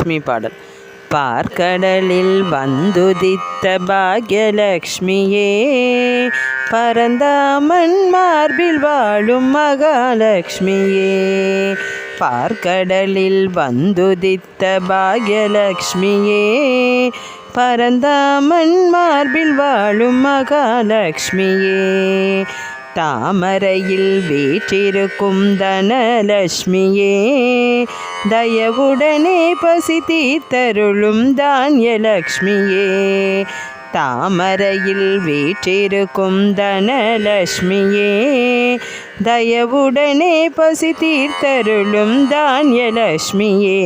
பாக்யலக்ஷ்மி பாடல். பார்க்கடலில் வந்துதித்த பாக்யலக்ஷ்மியே, பரந்தாமன் மார்பில் வாழும் மகாலக்ஷ்மியே. பார்க்கடலில் வந்துதித்த பாக்யலக்ஷ்மியே, பரந்தாமன் மார்பில் வாழும் மகாலக்ஷ்மியே. தாமரையில் வீற்றிருக்கும் தனலக்ஷ்மியே, தயவுடனே பசி தீர்த்தருளும் தான்யலக்ஷ்மியே. தாமரையில் வீற்றிருக்கும் தனலக்ஷ்மியே, தயவுடனே பசி தீர்த்தருளும் தான்யலக்ஷ்மியே.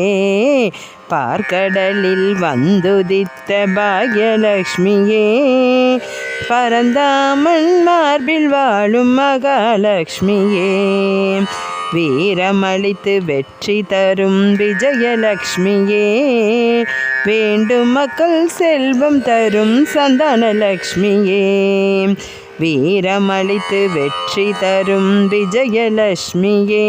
பார்க்கடலில் வந்துதித்த பாக்யலக்ஷ்மியே, பரந்தாமன் மார்பில் வாழும் மகாலக்ஷ்மியே. வீரமளித்து வெற்றி தரும் விஜயலக்ஷ்மியே, வேண்டும் மக்கள் செல்வம் தரும் சந்தானலக்ஷ்மியே. வீரமளித்து வெற்றி தரும் விஜயலக்ஷ்மியே,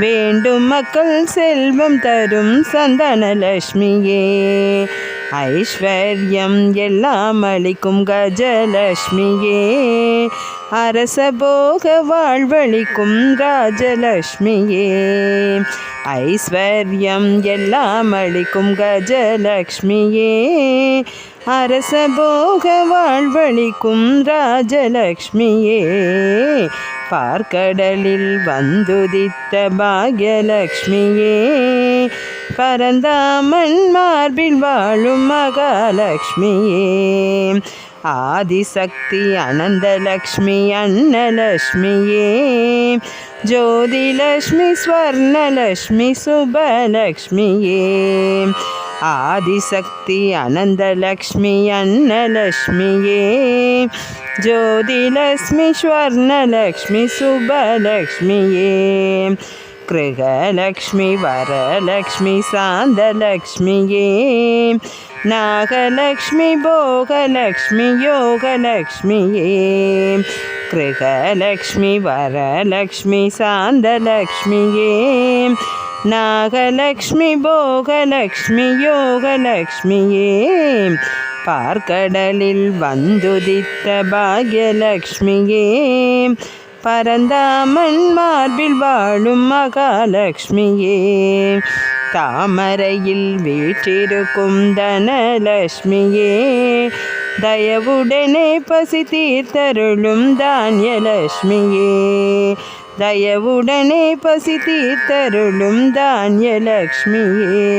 வேண்டும் மக்கள் செல்வம் தரும் சந்தானலக்ஷ்மியே. ஐஸ்வர்யம் எல்லாம் அளிக்கும் கஜலக்ஷ்மியே, அரசபோக வாழ்வளிக்கும் ராஜலக்ஷ்மியே. ஐஸ்வர்யம் எல்லாம் அளிக்கும் கஜலக்ஷ்மியே, அரசபோக வாழ்வளிக்கும் ராஜலக்ஷ்மியே. பார்க்கடலில் வந்துதித்த பாக்யலக்ஷ்மியே, பரந்தாமன் மார்பில் வாழும் மகாலக்ஷ்மியே. ஆதிசக்தி அனந்தலக்ஷ்மி அன்னலக்ஷ்மியே, ஜோதிலக்ஷ்மி ஸ்வர்ணலக்ஷ்மி சுபலக்ஷ்மியே. ஆதிசக்தி அனந்தலக்ஷ்மி அன்னலக்ஷ்மியே, ஜோதிலக்ஷ்மி ஸ்வர்ணலக்ஷ்மி சுபலக்ஷ்மியே. கிருகலக்ஷ்மி வரலக்ஷ்மி சாந்தலக்ஷ்மியே, நாகலக்ஷ்மி போகலக்ஷ்மி யோகலக்ஷ்மியே. கிருகலக்ஷ்மி வரலக்ஷ்மி சாந்தலக்ஷ்மியே, நாகலக்ஷ்மி போகலக்ஷ்மி யோகலக்ஷ்மியே. பார்க்கடலில் வந்துதித்த பாக்யலக்ஷ்மியே, பரந்தாமன் மார்பில் வாழும் மகாலக்ஷ்மியே. தாமரையில் வீற்றிருக்கும் தனலக்ஷ்மியே, தயவுடனே பசி தீர்த்தருளும் தான்யலக்ஷ்மியே. தயவுடனே பசி தீர்த்தருளும் தான்யலக்ஷ்மியே.